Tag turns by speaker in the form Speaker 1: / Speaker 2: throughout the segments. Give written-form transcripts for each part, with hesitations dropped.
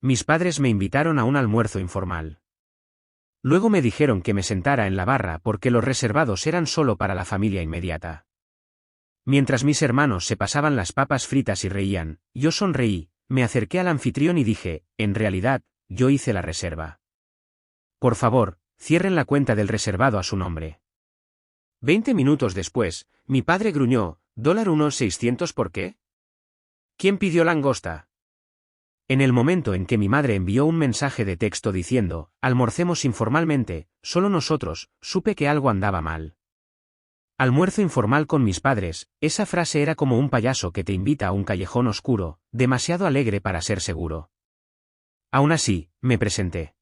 Speaker 1: Mis padres me invitaron a un almuerzo informal. Luego me dijeron que me sentara en la barra porque los reservados eran solo para la familia inmediata. Mientras mis hermanos se pasaban las papas fritas y reían, yo sonreí, me acerqué al anfitrión y dije, en realidad, yo hice la reserva. Por favor, cierren la cuenta del reservado a su nombre. 20 minutos después, mi padre gruñó, $1,600 ¿por qué? ¿Quién pidió langosta? En el momento en que mi madre envió un mensaje de texto diciendo, almorcemos informalmente, solo nosotros, supe que algo andaba mal. Almuerzo informal con mis padres, esa frase era como un payaso que te invita a un callejón oscuro, demasiado alegre para ser seguro. Aún así, me presenté.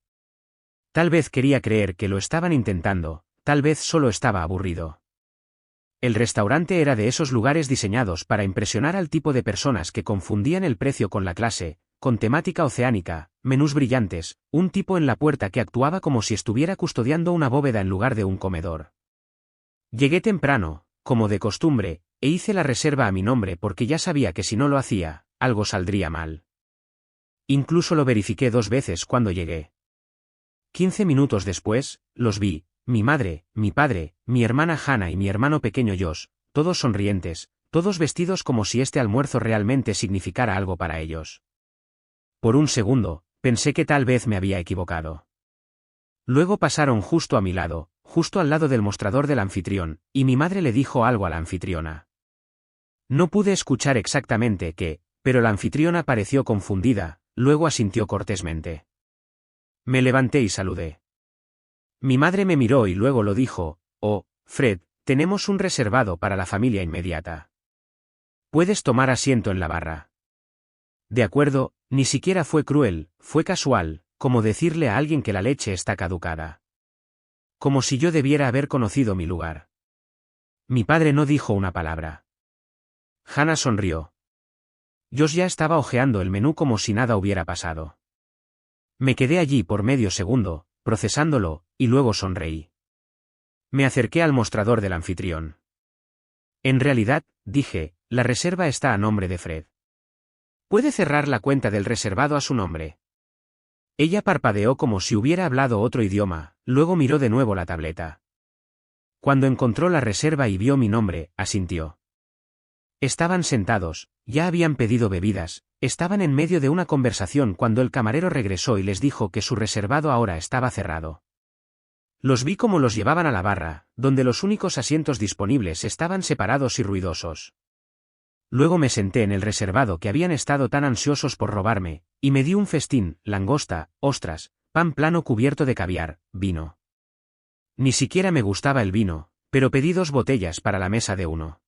Speaker 1: Tal vez quería creer que lo estaban intentando, tal vez solo estaba aburrido. El restaurante era de esos lugares diseñados para impresionar al tipo de personas que confundían el precio con la clase, con temática oceánica, menús brillantes, un tipo en la puerta que actuaba como si estuviera custodiando una bóveda en lugar de un comedor. Llegué temprano, como de costumbre, e hice la reserva a mi nombre porque ya sabía que si no lo hacía, algo saldría mal. Incluso lo verifiqué 2 veces cuando llegué. 15 minutos después, los vi, mi madre, mi padre, mi hermana Hannah y mi hermano pequeño Josh, todos sonrientes, todos vestidos como si este almuerzo realmente significara algo para ellos. Por un segundo, pensé que tal vez me había equivocado. Luego pasaron justo a mi lado, justo al lado del mostrador del anfitrión, y mi madre le dijo algo a la anfitriona. No pude escuchar exactamente qué, pero la anfitriona pareció confundida, luego asintió cortésmente. Me levanté y saludé. Mi madre me miró y luego lo dijo, oh, Fred, tenemos un reservado para la familia inmediata. Puedes tomar asiento en la barra. De acuerdo, ni siquiera fue cruel, fue casual, como decirle a alguien que la leche está caducada. Como si yo debiera haber conocido mi lugar. Mi padre no dijo una palabra. Hannah sonrió. Josh ya estaba hojeando el menú como si nada hubiera pasado. Me quedé allí por medio segundo, procesándolo, y luego sonreí. Me acerqué al mostrador del anfitrión. En realidad, dije, la reserva está a nombre de Fred. ¿Puede cerrar la cuenta del reservado a su nombre? Ella parpadeó como si hubiera hablado otro idioma, luego miró de nuevo la tableta. Cuando encontró la reserva y vio mi nombre, asintió. Estaban sentados, ya habían pedido bebidas, estaban en medio de una conversación cuando el camarero regresó y les dijo que su reservado ahora estaba cerrado. Los vi como los llevaban a la barra, donde los únicos asientos disponibles estaban separados y ruidosos. Luego me senté en el reservado que habían estado tan ansiosos por robarme, y me di un festín, langosta, ostras, pan plano cubierto de caviar, vino. Ni siquiera me gustaba el vino, pero pedí 2 botellas para la mesa de uno.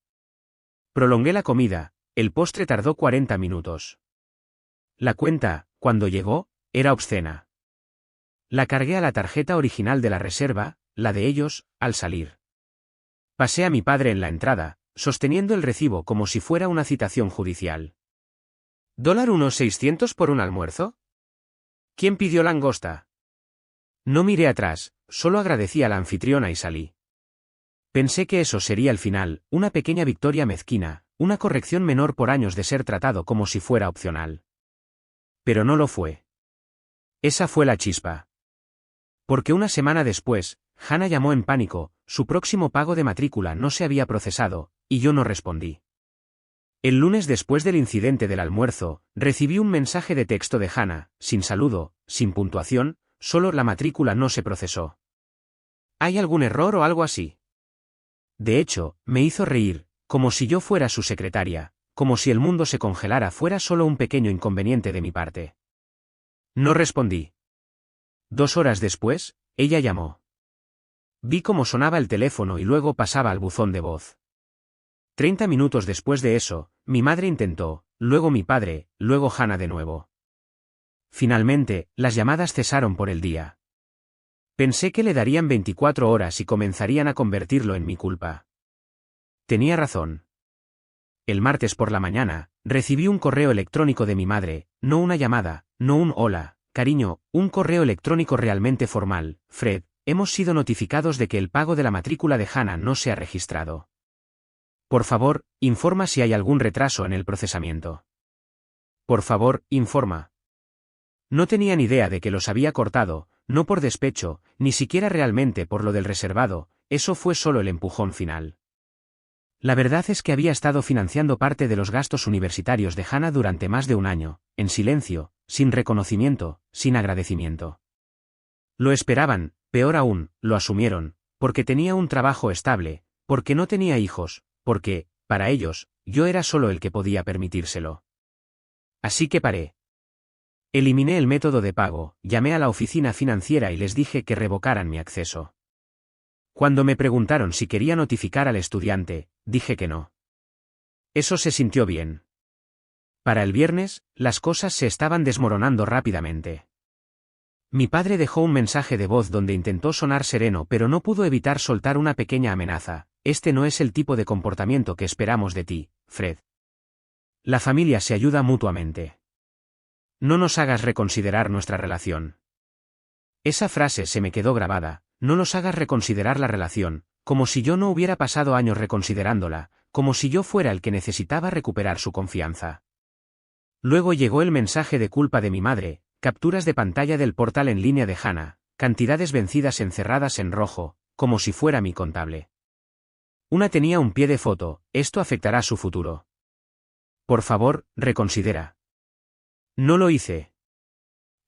Speaker 1: Prolongué la comida, el postre tardó 40 minutos. La cuenta, cuando llegó, era obscena. La cargué a la tarjeta original de la reserva, la de ellos, al salir. Pasé a mi padre en la entrada, sosteniendo el recibo como si fuera una citación judicial. ¿$1,600 por un almuerzo? ¿Quién pidió langosta? No miré atrás, solo agradecí a la anfitriona y salí. Pensé que eso sería el final, una pequeña victoria mezquina, una corrección menor por años de ser tratado como si fuera opcional. Pero no lo fue. Esa fue la chispa. Porque una semana después, Hannah llamó en pánico, su próximo pago de matrícula no se había procesado, y yo no respondí. El lunes después del incidente del almuerzo, recibí un mensaje de texto de Hannah, sin saludo, sin puntuación, solo la matrícula no se procesó. ¿Hay algún error o algo así? De hecho, me hizo reír, como si yo fuera su secretaria, como si el mundo se congelara fuera solo un pequeño inconveniente de mi parte. No respondí. 2 horas después, ella llamó. Vi cómo sonaba el teléfono y luego pasaba al buzón de voz. 30 minutos después de eso, mi madre intentó, luego mi padre, luego Hannah de nuevo. Finalmente, las llamadas cesaron por el día. Pensé que le darían 24 horas y comenzarían a convertirlo en mi culpa. Tenía razón. El martes por la mañana, recibí un correo electrónico de mi madre, no una llamada, no un hola, cariño, un correo electrónico realmente formal. Fred, hemos sido notificados de que el pago de la matrícula de Hannah no se ha registrado. Por favor, informa si hay algún retraso en el procesamiento. Por favor, informa. No tenían idea de que los había cortado, no por despecho, ni siquiera realmente por lo del reservado, eso fue solo el empujón final. La verdad es que había estado financiando parte de los gastos universitarios de Hannah durante más de un año, en silencio, sin reconocimiento, sin agradecimiento. Lo esperaban, peor aún, lo asumieron, porque tenía un trabajo estable, porque no tenía hijos, porque, para ellos, yo era solo el que podía permitírselo. Así que paré. Eliminé el método de pago, llamé a la oficina financiera y les dije que revocaran mi acceso. Cuando me preguntaron si quería notificar al estudiante, dije que no. Eso se sintió bien. Para el viernes, las cosas se estaban desmoronando rápidamente. Mi padre dejó un mensaje de voz donde intentó sonar sereno, pero no pudo evitar soltar una pequeña amenaza: este no es el tipo de comportamiento que esperamos de ti, Fred. La familia se ayuda mutuamente. No nos hagas reconsiderar nuestra relación. Esa frase se me quedó grabada: no nos hagas reconsiderar la relación, como si yo no hubiera pasado años reconsiderándola, como si yo fuera el que necesitaba recuperar su confianza. Luego llegó el mensaje de culpa de mi madre: capturas de pantalla del portal en línea de Hannah, cantidades vencidas encerradas en rojo, como si fuera mi contable. Una tenía un pie de foto: esto afectará su futuro. Por favor, reconsidera. No lo hice.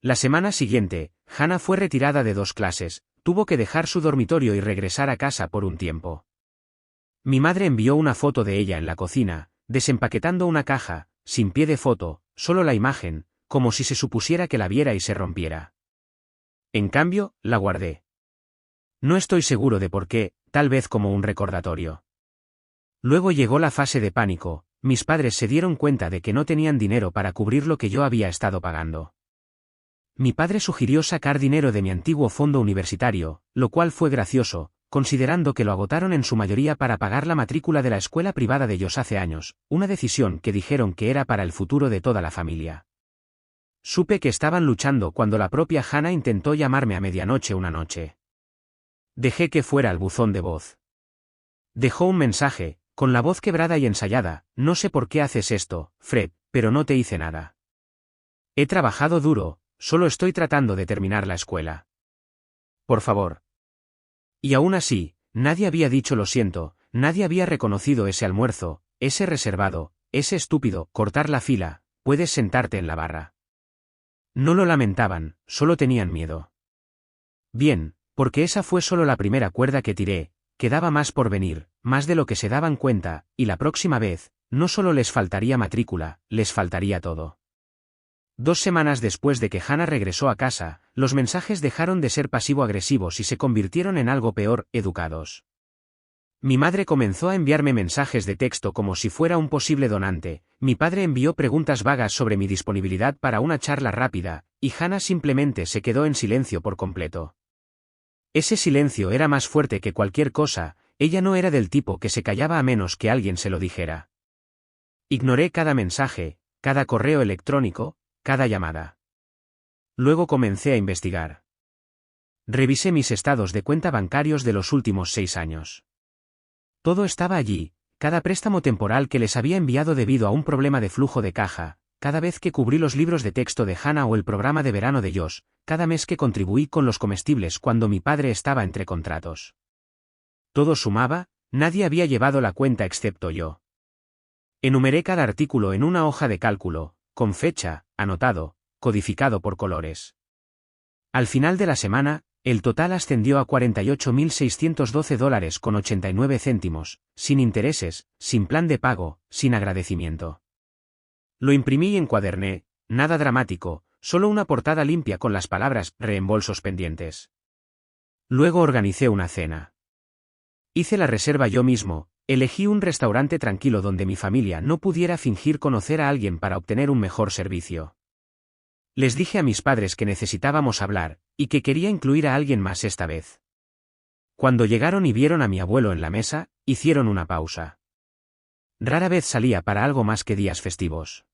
Speaker 1: La semana siguiente, Hannah fue retirada de 2 clases, tuvo que dejar su dormitorio y regresar a casa por un tiempo. Mi madre envió una foto de ella en la cocina, desempaquetando una caja, sin pie de foto, solo la imagen, como si se supusiera que la viera y se rompiera. En cambio, la guardé. No estoy seguro de por qué, tal vez como un recordatorio. Luego llegó la fase de pánico: mis padres se dieron cuenta de que no tenían dinero para cubrir lo que yo había estado pagando. Mi padre sugirió sacar dinero de mi antiguo fondo universitario, lo cual fue gracioso, considerando que lo agotaron en su mayoría para pagar la matrícula de la escuela privada de ellos hace años, una decisión que dijeron que era para el futuro de toda la familia. Supe que estaban luchando cuando la propia Hannah intentó llamarme a medianoche una noche. Dejé que fuera al buzón de voz. Dejó un mensaje, con la voz quebrada y ensayada: no sé por qué haces esto, Fred, pero no te hice nada. He trabajado duro, solo estoy tratando de terminar la escuela. Por favor. Y aún así, nadie había dicho lo siento, nadie había reconocido ese almuerzo, ese reservado, ese estúpido cortar la fila: puedes sentarte en la barra. No lo lamentaban, solo tenían miedo. Bien, porque esa fue solo la primera cuerda que tiré, quedaba más por venir, más de lo que se daban cuenta, y la próxima vez, no solo les faltaría matrícula, les faltaría todo. 2 semanas después de que Hannah regresó a casa, los mensajes dejaron de ser pasivo-agresivos y se convirtieron en algo peor: educados. Mi madre comenzó a enviarme mensajes de texto como si fuera un posible donante, mi padre envió preguntas vagas sobre mi disponibilidad para una charla rápida, y Hannah simplemente se quedó en silencio por completo. Ese silencio era más fuerte que cualquier cosa, ella no era del tipo que se callaba a menos que alguien se lo dijera. Ignoré cada mensaje, cada correo electrónico, cada llamada. Luego comencé a investigar. Revisé mis estados de cuenta bancarios de los últimos 6 años. Todo estaba allí: cada préstamo temporal que les había enviado debido a un problema de flujo de caja, cada vez que cubrí los libros de texto de Hannah o el programa de verano de Josh, cada mes que contribuí con los comestibles cuando mi padre estaba entre contratos. Todo sumaba, nadie había llevado la cuenta excepto yo. Enumeré cada artículo en una hoja de cálculo, con fecha, anotado, codificado por colores. Al final de la semana, el total ascendió a $48.612.89, sin intereses, sin plan de pago, sin agradecimiento. Lo imprimí y encuaderné: nada dramático, solo una portada limpia con las palabras reembolsos pendientes. Luego organicé una cena. Hice la reserva yo mismo, elegí un restaurante tranquilo donde mi familia no pudiera fingir conocer a alguien para obtener un mejor servicio. Les dije a mis padres que necesitábamos hablar, y que quería incluir a alguien más esta vez. Cuando llegaron y vieron a mi abuelo en la mesa, hicieron una pausa. Rara vez salía para algo más que días festivos.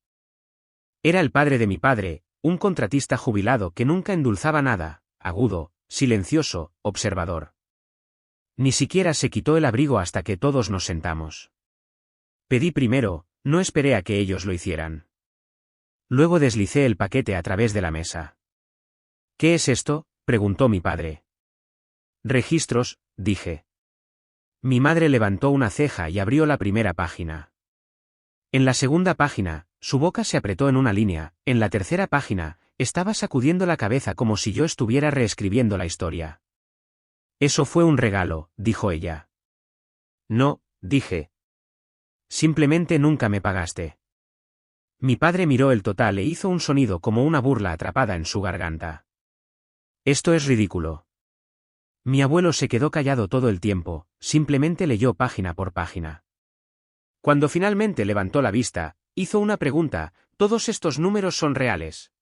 Speaker 1: Era el padre de mi padre, un contratista jubilado que nunca endulzaba nada, agudo, silencioso, observador. Ni siquiera se quitó el abrigo hasta que todos nos sentamos. Pedí primero, no esperé a que ellos lo hicieran. Luego deslicé el paquete a través de la mesa. ¿Qué es esto?, preguntó mi padre. Registros, dije. Mi madre levantó una ceja y abrió la primera página. En la segunda página, su boca se apretó en una línea, en la tercera página, estaba sacudiendo la cabeza como si yo estuviera reescribiendo la historia. Eso fue un regalo, dijo ella. No, dije. Simplemente nunca me pagaste. Mi padre miró el total e hizo un sonido como una burla atrapada en su garganta. Esto es ridículo. Mi abuelo se quedó callado todo el tiempo, simplemente leyó página por página. Cuando finalmente levantó la vista, hizo una pregunta: ¿todos estos números son reales?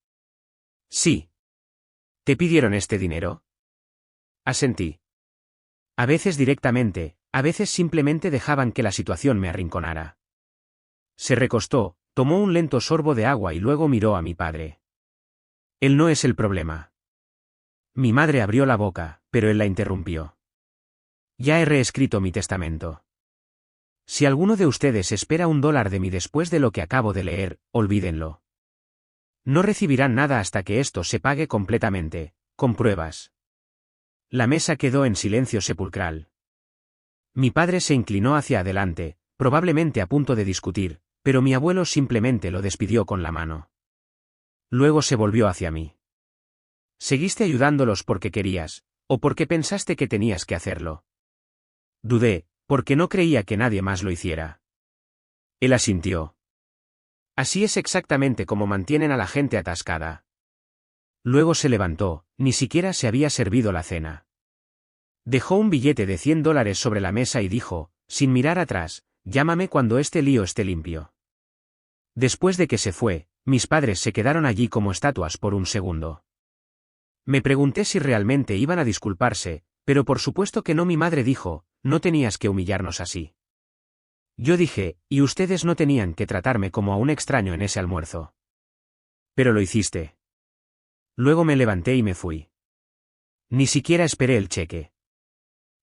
Speaker 1: Sí. ¿Te pidieron este dinero? Asentí. A veces directamente, a veces simplemente dejaban que la situación me arrinconara. Se recostó, tomó un lento sorbo de agua y luego miró a mi padre. Él no es el problema. Mi madre abrió la boca, pero él la interrumpió. Ya he reescrito mi testamento. Si alguno de ustedes espera $1 de mí después de lo que acabo de leer, olvídenlo. No recibirán nada hasta que esto se pague completamente, con pruebas. La mesa quedó en silencio sepulcral. Mi padre se inclinó hacia adelante, probablemente a punto de discutir, pero mi abuelo simplemente lo despidió con la mano. Luego se volvió hacia mí. ¿Seguiste ayudándolos porque querías, o porque pensaste que tenías que hacerlo? Dudé, porque no creía que nadie más lo hiciera. Él asintió. Así es exactamente como mantienen a la gente atascada. Luego se levantó, ni siquiera se había servido la cena. Dejó un billete de $100 sobre la mesa y dijo, sin mirar atrás, llámame cuando este lío esté limpio. Después de que se fue, mis padres se quedaron allí como estatuas por un segundo. Me pregunté si realmente iban a disculparse, pero por supuesto que no. Mi madre dijo, no tenías que humillarnos así. Yo dije, y ustedes no tenían que tratarme como a un extraño en ese almuerzo. Pero lo hiciste. Luego me levanté y me fui. Ni siquiera esperé el cheque.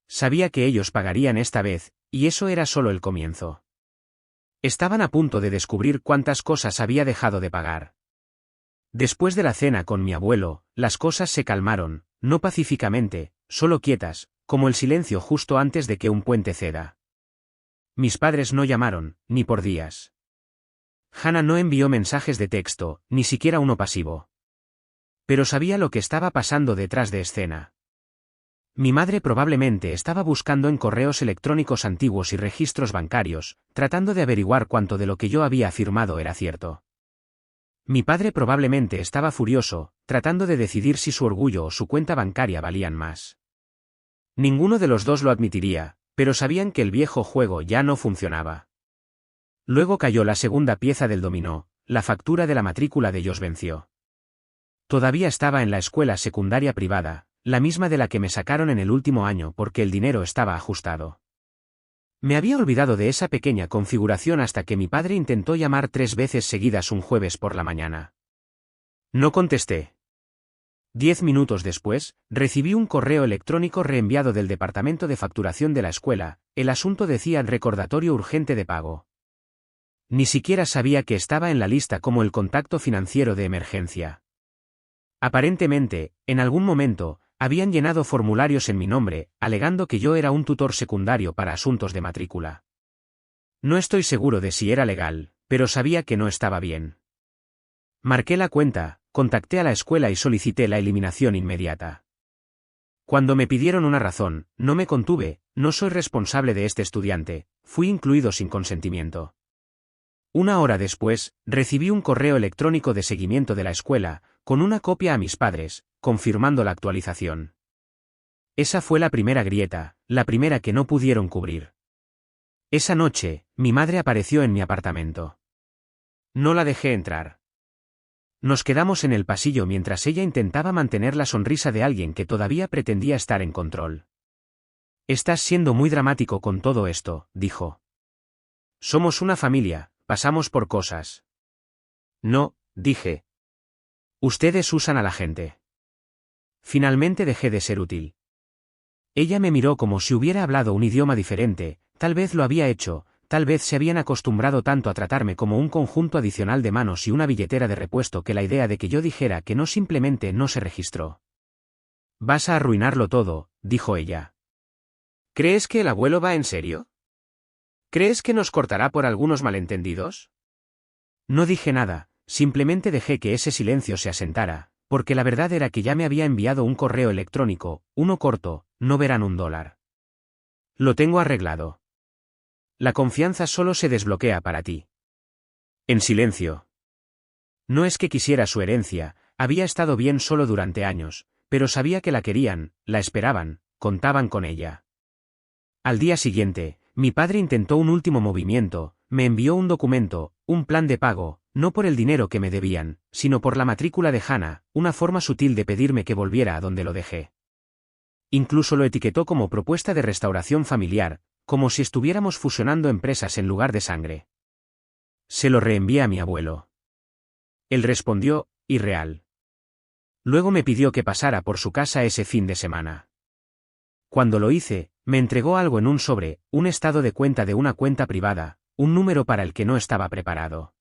Speaker 1: Sabía que ellos pagarían esta vez, y eso era solo el comienzo. Estaban a punto de descubrir cuántas cosas había dejado de pagar. Después de la cena con mi abuelo, las cosas se calmaron, no pacíficamente, solo quietas, como el silencio justo antes de que un puente ceda. Mis padres no llamaron, ni por días. Hannah no envió mensajes de texto, ni siquiera uno pasivo. Pero sabía lo que estaba pasando detrás de escena. Mi madre probablemente estaba buscando en correos electrónicos antiguos y registros bancarios, tratando de averiguar cuánto de lo que yo había afirmado era cierto. Mi padre probablemente estaba furioso, tratando de decidir si su orgullo o su cuenta bancaria valían más. Ninguno de los dos lo admitiría, pero sabían que el viejo juego ya no funcionaba. Luego cayó la segunda pieza del dominó, la factura de la matrícula de Josh venció. Todavía estaba en la escuela secundaria privada, la misma de la que me sacaron en el último año porque el dinero estaba ajustado. Me había olvidado de esa pequeña configuración hasta que mi padre intentó llamar 3 veces seguidas un jueves por la mañana. No contesté. 10 minutos después, recibí un correo electrónico reenviado del departamento de facturación de la escuela. El asunto decía recordatorio urgente de pago. Ni siquiera sabía que estaba en la lista como el contacto financiero de emergencia. Aparentemente, en algún momento, habían llenado formularios en mi nombre, alegando que yo era un tutor secundario para asuntos de matrícula. No estoy seguro de si era legal, pero sabía que no estaba bien. Marqué la cuenta, contacté a la escuela y solicité la eliminación inmediata. Cuando me pidieron una razón, no me contuve, no soy responsable de este estudiante, fui incluido sin consentimiento. Una hora después, recibí un correo electrónico de seguimiento de la escuela, con una copia a mis padres, confirmando la actualización. Esa fue la primera grieta, la primera que no pudieron cubrir. Esa noche, mi madre apareció en mi apartamento. No la dejé entrar. Nos quedamos en el pasillo mientras ella intentaba mantener la sonrisa de alguien que todavía pretendía estar en control. Estás siendo muy dramático con todo esto, dijo. Somos una familia, pasamos por cosas. No, dije. Ustedes usan a la gente. Finalmente dejé de ser útil. Ella me miró como si hubiera hablado un idioma diferente, tal vez lo había hecho, tal vez se habían acostumbrado tanto a tratarme como un conjunto adicional de manos y una billetera de repuesto que la idea de que yo dijera que no simplemente no se registró. Vas a arruinarlo todo, dijo ella. ¿Crees que el abuelo va en serio? ¿Crees que nos cortará por algunos malentendidos? No dije nada, simplemente dejé que ese silencio se asentara, porque la verdad era que ya me había enviado un correo electrónico, uno corto, no verán $1. Lo tengo arreglado. La confianza solo se desbloquea para ti. En silencio. No es que quisiera su herencia, había estado bien solo durante años, pero sabía que la querían, la esperaban, contaban con ella. Al día siguiente, mi padre intentó un último movimiento, me envió un documento, un plan de pago, no por el dinero que me debían, sino por la matrícula de Hannah, una forma sutil de pedirme que volviera a donde lo dejé. Incluso lo etiquetó como propuesta de restauración familiar, como si estuviéramos fusionando empresas en lugar de sangre. Se lo reenvié a mi abuelo. Él respondió, irreal. Luego me pidió que pasara por su casa ese fin de semana. Cuando lo hice, me entregó algo en un sobre, un estado de cuenta de una cuenta privada, un número para el que no estaba preparado.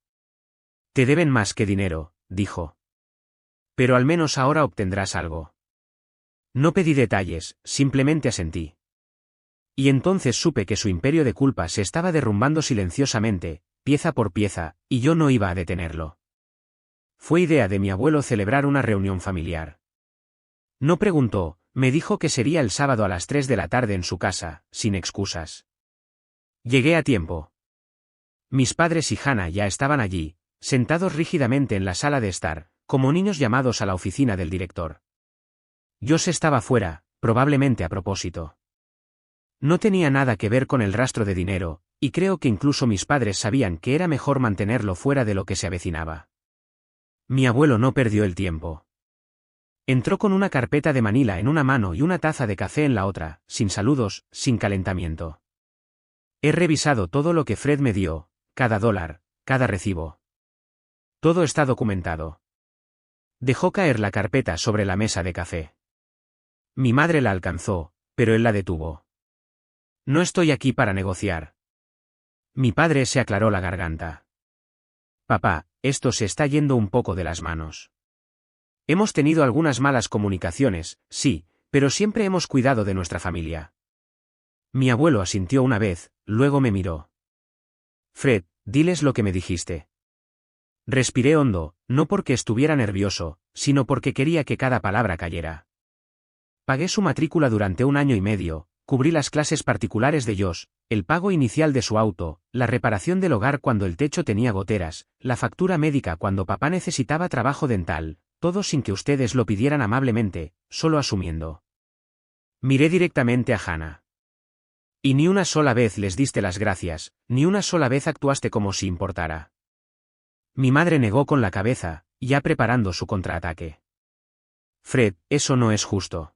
Speaker 1: Te deben más que dinero, dijo. Pero al menos ahora obtendrás algo. No pedí detalles, simplemente asentí. Y entonces supe que su imperio de culpa se estaba derrumbando silenciosamente, pieza por pieza, y yo no iba a detenerlo. Fue idea de mi abuelo celebrar una reunión familiar. No preguntó, me dijo que sería el sábado a las 3 de la tarde en su casa, sin excusas. Llegué a tiempo. Mis padres y Hannah ya estaban allí, sentados rígidamente en la sala de estar, como niños llamados a la oficina del director. Josh estaba fuera, probablemente a propósito. No tenía nada que ver con el rastro de dinero, y creo que incluso mis padres sabían que era mejor mantenerlo fuera de lo que se avecinaba. Mi abuelo no perdió el tiempo. Entró con una carpeta de Manila en una mano y una taza de café en la otra, sin saludos, sin calentamiento. He revisado todo lo que Fred me dio, cada dólar, cada recibo. Todo está documentado. Dejó caer la carpeta sobre la mesa de café. Mi madre la alcanzó, pero él la detuvo. No estoy aquí para negociar. Mi padre se aclaró la garganta. Papá, esto se está yendo un poco de las manos. Hemos tenido algunas malas comunicaciones, sí, pero siempre hemos cuidado de nuestra familia. Mi abuelo asintió una vez, luego me miró. Fred, diles lo que me dijiste. Respiré hondo, no porque estuviera nervioso, sino porque quería que cada palabra cayera. Pagué su matrícula durante 1 año y medio, cubrí las clases particulares de Josh, el pago inicial de su auto, la reparación del hogar cuando el techo tenía goteras, la factura médica cuando papá necesitaba trabajo dental, todo sin que ustedes lo pidieran amablemente, solo asumiendo. Miré directamente a Hannah. Y ni una sola vez les diste las gracias, ni una sola vez actuaste como si importara. Mi madre negó con la cabeza, ya preparando su contraataque. Fred, eso no es justo.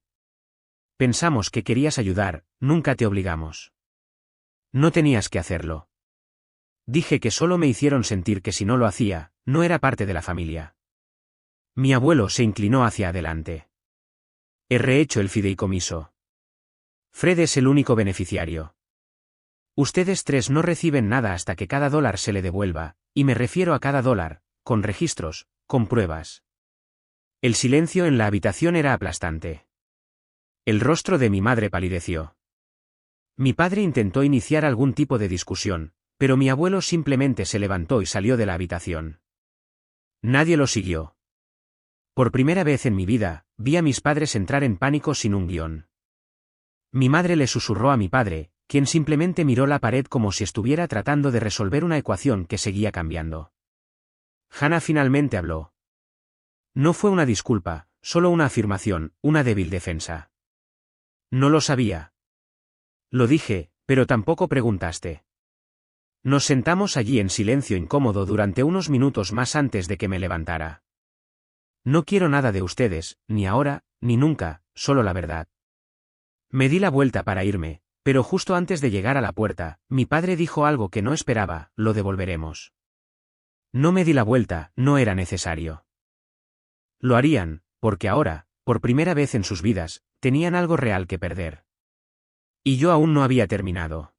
Speaker 1: Pensamos que querías ayudar, nunca te obligamos. No tenías que hacerlo. Dije que solo me hicieron sentir que si no lo hacía, no era parte de la familia. Mi abuelo se inclinó hacia adelante. He rehecho el fideicomiso. Fred es el único beneficiario. Ustedes 3 no reciben nada hasta que cada dólar se le devuelva, y me refiero a cada dólar, con registros, con pruebas. El silencio en la habitación era aplastante. El rostro de mi madre palideció. Mi padre intentó iniciar algún tipo de discusión, pero mi abuelo simplemente se levantó y salió de la habitación. Nadie lo siguió. Por primera vez en mi vida, vi a mis padres entrar en pánico sin un guión. Mi madre le susurró a mi padre, quien simplemente miró la pared como si estuviera tratando de resolver una ecuación que seguía cambiando. Hannah finalmente habló. No fue una disculpa, solo una afirmación, una débil defensa. No lo sabía. Lo dije, pero tampoco preguntaste. Nos sentamos allí en silencio incómodo durante unos minutos más antes de que me levantara. No quiero nada de ustedes, ni ahora, ni nunca, solo la verdad. Me di la vuelta para irme, pero justo antes de llegar a la puerta, mi padre dijo algo que no esperaba, lo devolveremos. No me di la vuelta, no era necesario. Lo harían, porque ahora, por primera vez en sus vidas, tenían algo real que perder. Y yo aún no había terminado.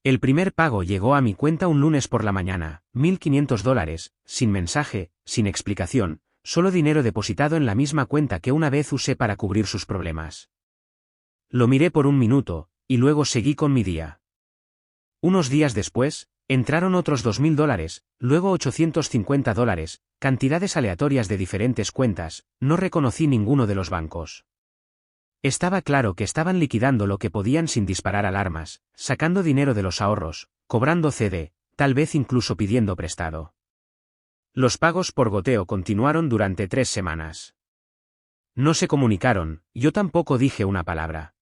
Speaker 1: El primer pago llegó a mi cuenta un lunes por la mañana, $1.500, sin mensaje, sin explicación, solo dinero depositado en la misma cuenta que una vez usé para cubrir sus problemas. Lo miré por un minuto, y luego seguí con mi día. Unos días después, entraron otros $2.000, luego $850, cantidades aleatorias de diferentes cuentas, no reconocí ninguno de los bancos. Estaba claro que estaban liquidando lo que podían sin disparar alarmas, sacando dinero de los ahorros, cobrando CD, tal vez incluso pidiendo prestado. Los pagos por goteo continuaron durante 3 semanas. No se comunicaron, yo tampoco dije una palabra.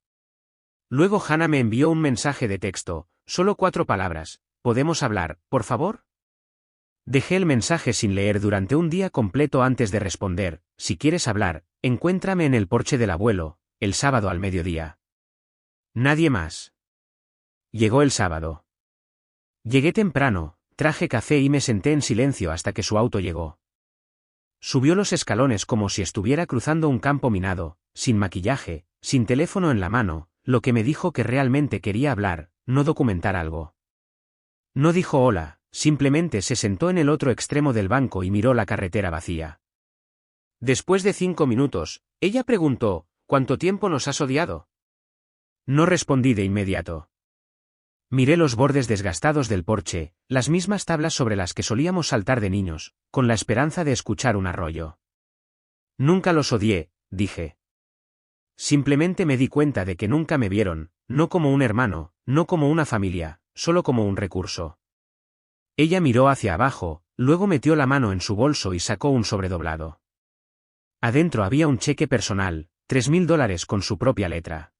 Speaker 1: Luego Hannah me envió un mensaje de texto, solo 4 palabras: ¿podemos hablar, por favor? Dejé el mensaje sin leer durante un día completo antes de responder: si quieres hablar, encuéntrame en el porche del abuelo, el sábado al mediodía. Nadie más. Llegó el sábado. Llegué temprano, traje café y me senté en silencio hasta que su auto llegó. Subió los escalones como si estuviera cruzando un campo minado, sin maquillaje, sin teléfono en la mano, lo que me dijo que realmente quería hablar, no documentar algo. No dijo hola, simplemente se sentó en el otro extremo del banco y miró la carretera vacía. Después de 5 minutos, ella preguntó: ¿cuánto tiempo nos has odiado? No respondí de inmediato. Miré los bordes desgastados del porche, las mismas tablas sobre las que solíamos saltar de niños, con la esperanza de escuchar un arroyo. Nunca los odié, dije. Simplemente me di cuenta de que nunca me vieron, no como un hermano, no como una familia, solo como un recurso. Ella miró hacia abajo, luego metió la mano en su bolso y sacó un sobredoblado. Adentro había un cheque personal, $3.000 con su propia letra.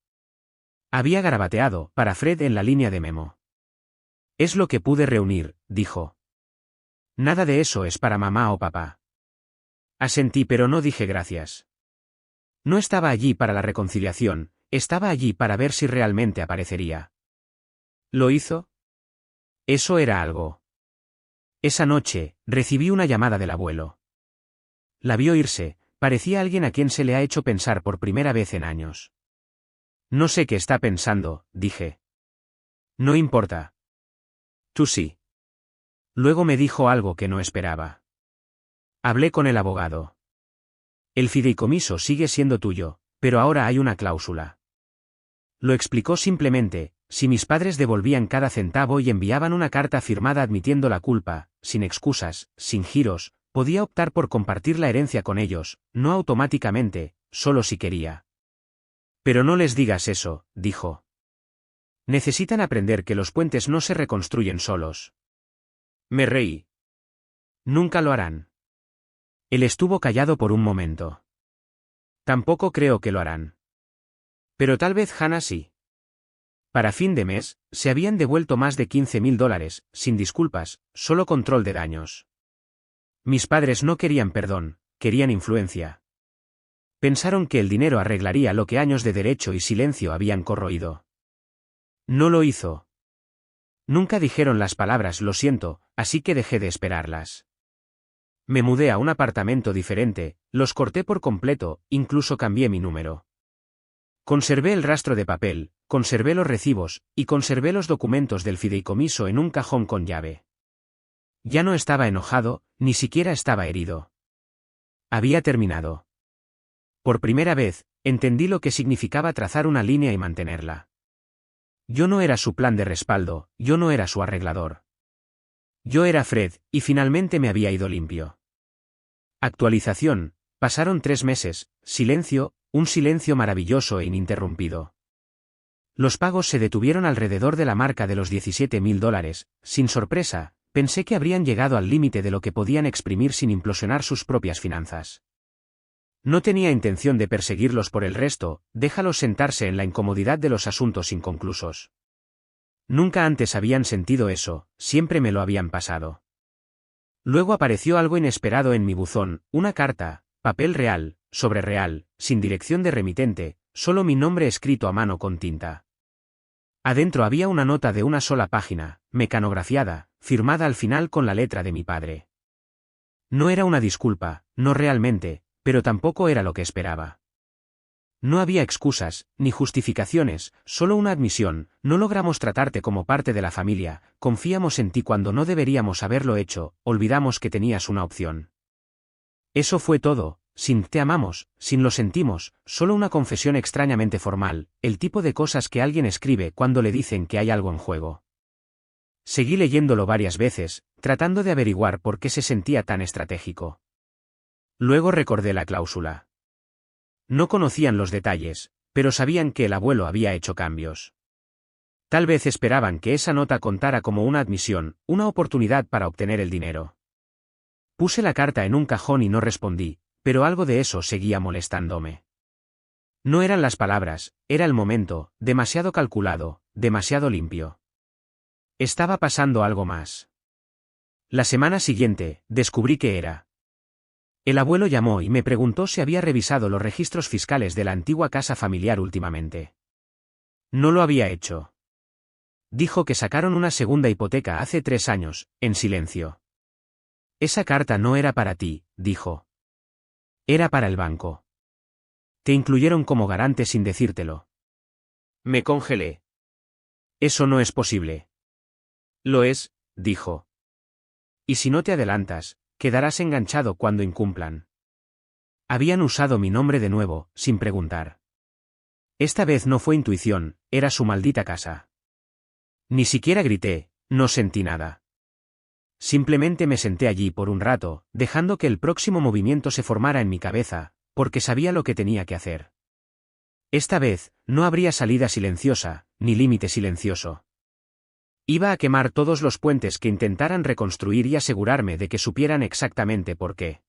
Speaker 1: Había garabateado, para Fred en la línea de memo. Es lo que pude reunir, dijo. Nada de eso es para mamá o papá. Asentí, pero no dije gracias. No estaba allí para la reconciliación, estaba allí para ver si realmente aparecería. ¿Lo hizo? Eso era algo. Esa noche, recibí una llamada del abuelo. La vio irse, parecía alguien a quien se le ha hecho pensar por primera vez en años. No sé qué está pensando, dije. No importa. Tú sí. Luego me dijo algo que no esperaba. Hablé con el abogado. El fideicomiso sigue siendo tuyo, pero ahora hay una cláusula. Lo explicó simplemente: si mis padres devolvían cada centavo y enviaban una carta firmada admitiendo la culpa, sin excusas, sin giros, podía optar por compartir la herencia con ellos, no automáticamente, solo si quería. Pero no les digas eso, dijo. Necesitan aprender que los puentes no se reconstruyen solos. Me reí. Nunca lo harán. Él estuvo callado por un momento. Tampoco creo que lo harán. Pero tal vez Hannah sí. Para fin de mes, se habían devuelto más de $15.000, sin disculpas, solo control de daños. Mis padres no querían perdón, querían influencia. Pensaron que el dinero arreglaría lo que años de derecho y silencio habían corroído. No lo hizo. Nunca dijeron las palabras lo siento, así que dejé de esperarlas. Me mudé a un apartamento diferente, los corté por completo, incluso cambié mi número. Conservé el rastro de papel, conservé los recibos, y conservé los documentos del fideicomiso en un cajón con llave. Ya no estaba enojado, ni siquiera estaba herido. Había terminado. Por primera vez, entendí lo que significaba trazar una línea y mantenerla. Yo no era su plan de respaldo, yo no era su arreglador. Yo era Fred, y finalmente me había ido limpio. Actualización: pasaron 3 meses, silencio, un silencio maravilloso e ininterrumpido. Los pagos se detuvieron alrededor de la marca de los $17.000, sin sorpresa, pensé que habrían llegado al límite de lo que podían exprimir sin implosionar sus propias finanzas. No tenía intención de perseguirlos por el resto, déjalos sentarse en la incomodidad de los asuntos inconclusos. Nunca antes habían sentido eso, siempre me lo habían pasado. Luego apareció algo inesperado en mi buzón, una carta, papel real, sobre real, sin dirección de remitente, solo mi nombre escrito a mano con tinta. Adentro había una nota de una sola página, mecanografiada, firmada al final con la letra de mi padre. No era una disculpa, no realmente, pero tampoco era lo que esperaba. No había excusas, ni justificaciones, solo una admisión: no logramos tratarte como parte de la familia, confiamos en ti cuando no deberíamos haberlo hecho, olvidamos que tenías una opción. Eso fue todo, sin te amamos, sin lo sentimos, solo una confesión extrañamente formal, el tipo de cosas que alguien escribe cuando le dicen que hay algo en juego. Seguí leyéndolo varias veces, tratando de averiguar por qué se sentía tan estratégico. Luego recordé la cláusula. No conocían los detalles, pero sabían que el abuelo había hecho cambios. Tal vez esperaban que esa nota contara como una admisión, una oportunidad para obtener el dinero. Puse la carta en un cajón y no respondí, pero algo de eso seguía molestándome. No eran las palabras, era el momento, demasiado calculado, demasiado limpio. Estaba pasando algo más. La semana siguiente, descubrí que era. El abuelo llamó y me preguntó si había revisado los registros fiscales de la antigua casa familiar últimamente. No lo había hecho. Dijo que sacaron una segunda hipoteca hace 3 años, en silencio. Esa carta no era para ti, dijo. Era para el banco. Te incluyeron como garante sin decírtelo. Me congelé. Eso no es posible. Lo es, dijo. Y si no te adelantas, quedarás enganchado cuando incumplan. Habían usado mi nombre de nuevo, sin preguntar. Esta vez no fue intuición, era su maldita casa. Ni siquiera grité, no sentí nada. Simplemente me senté allí por un rato, dejando que el próximo movimiento se formara en mi cabeza, porque sabía lo que tenía que hacer. Esta vez, no habría salida silenciosa, ni límite silencioso. Iba a quemar todos los puentes que intentaran reconstruir y asegurarme de que supieran exactamente por qué.